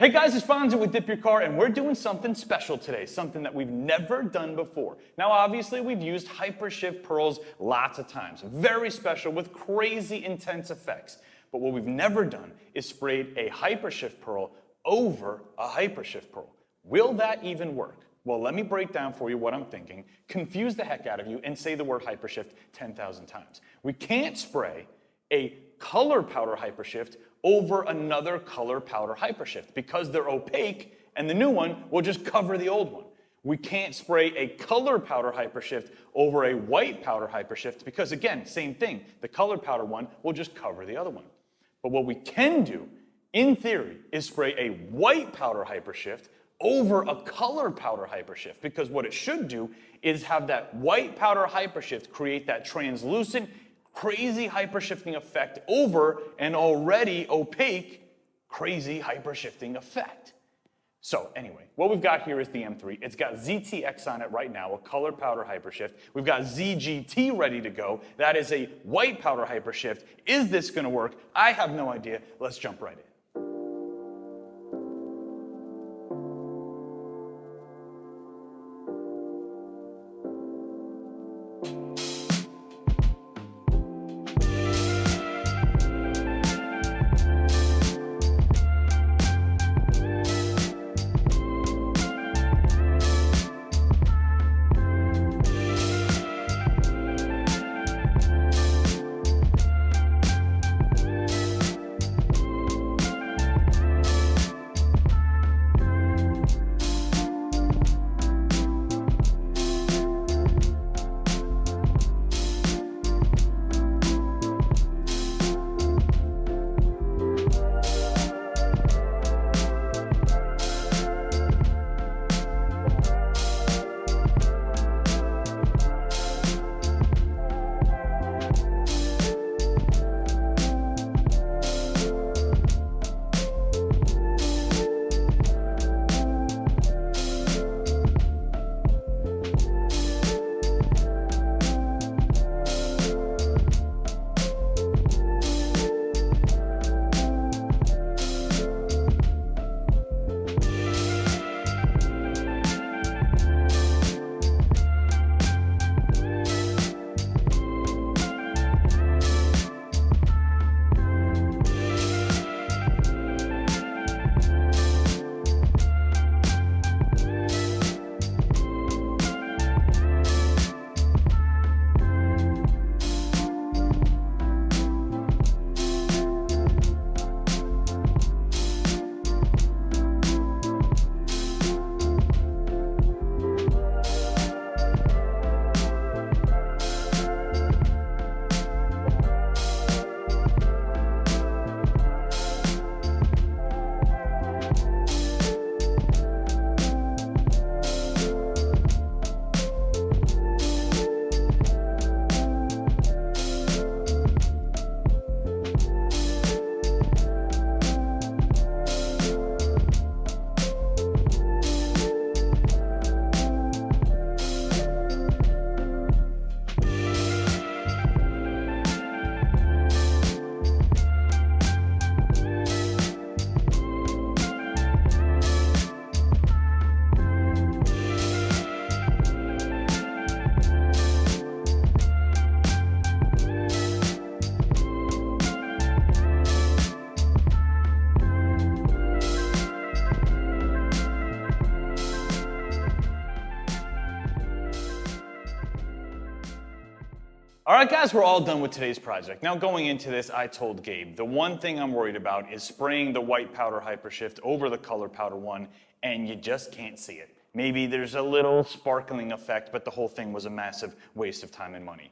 Hey guys, it's Fonzie with Dip Your Car, and we're doing something special today, something that we've never done before. Now obviously we've used HyperShift pearls lots of times, very special with crazy intense effects. But what we've never done is sprayed a HyperShift pearl over a HyperShift pearl. Will that even work? Well, let me break down for you what I'm thinking, confuse the heck out of you, and say the word HyperShift 10,000 times. We can't spray a color powder HyperShift over another color powder HyperShift because they're opaque and the new one will just cover the old one. We can't spray a color powder HyperShift over a white powder HyperShift because, again, same thing. The color powder one will just cover the other one. But what we can do, in theory, is spray a white powder HyperShift over a color powder HyperShift, because what it should do is have that white powder HyperShift create that translucent, crazy hypershifting effect over an already opaque, crazy hypershifting effect. So anyway, what we've got here is the M3. It's got ZTX on it right now, a color powder HyperShift. We've got ZGT ready to go. That is a white powder HyperShift. Is this going to work? I have no idea. Let's jump right in. All right, guys, we're all done with today's project. Now going into this, I told Gabe, the one thing I'm worried about is spraying the white powder HyperShift over the color powder one, and you just can't see it. Maybe there's a little sparkling effect, but the whole thing was a massive waste of time and money.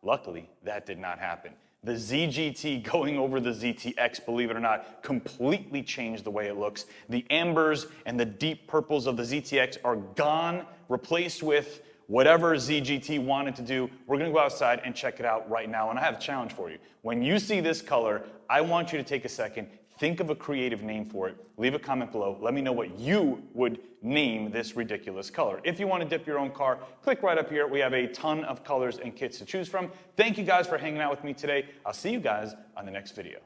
Luckily, that did not happen. The ZGT going over the ZTX, believe it or not, completely changed the way it looks. The ambers and the deep purples of the ZTX are gone, replaced with whatever ZGT wanted to do. We're gonna go outside and check it out right now, and I have a challenge for you. When you see this color, I want you to take a second, think of a creative name for it, leave a comment below, let me know what you would name this ridiculous color. If you want to dip your own car, click right up here. We have a ton of colors and kits to choose from. Thank you guys for hanging out with me today. I'll see you guys on the next video.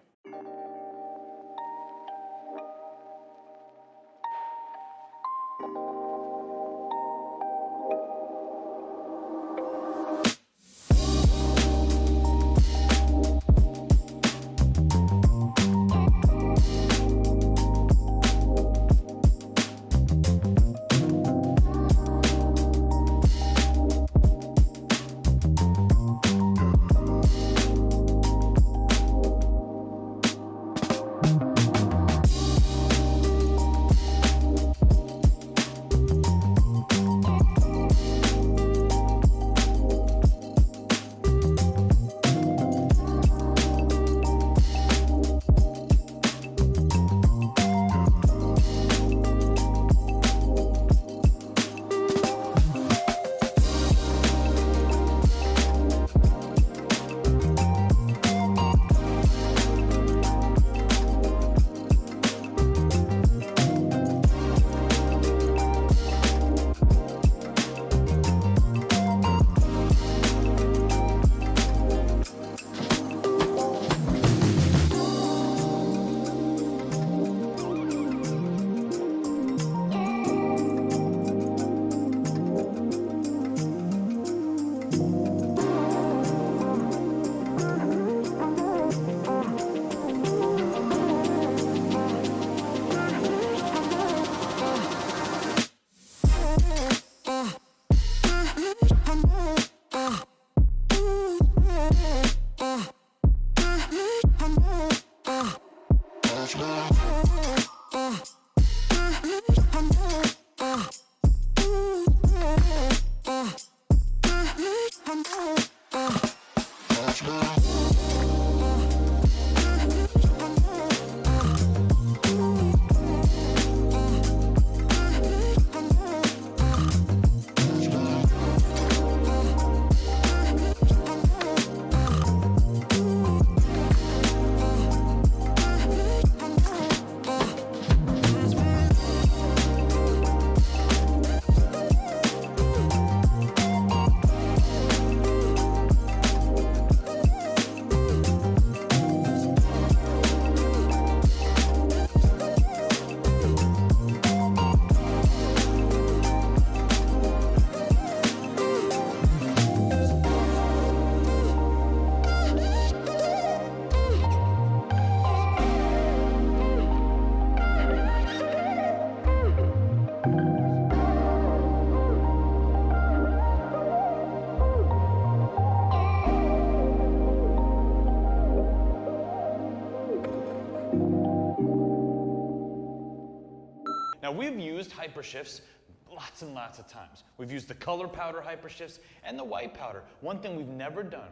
Now we've used HyperShifts lots and lots of times. We've used the color powder HyperShifts and the white powder. One thing we've never done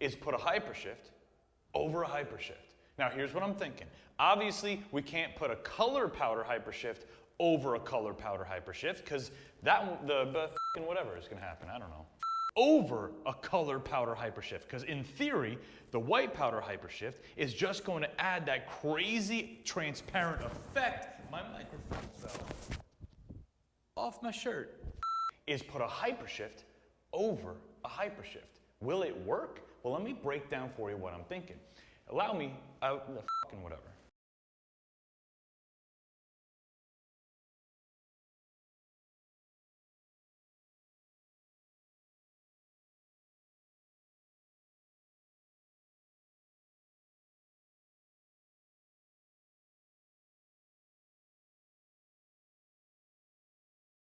is put a HyperShift over a HyperShift. Now here's what I'm thinking. Obviously we can't put a color powder HyperShift over a color powder HyperShift because the whatever is gonna happen, I don't know. Over a color powder HyperShift, because in theory, the white powder HyperShift is just going to add that crazy transparent effect. My microphone fell off my shirt. Is put a HyperShift over a HyperShift. Will it work? Well, let me break down for you what I'm thinking. Allow me, whatever.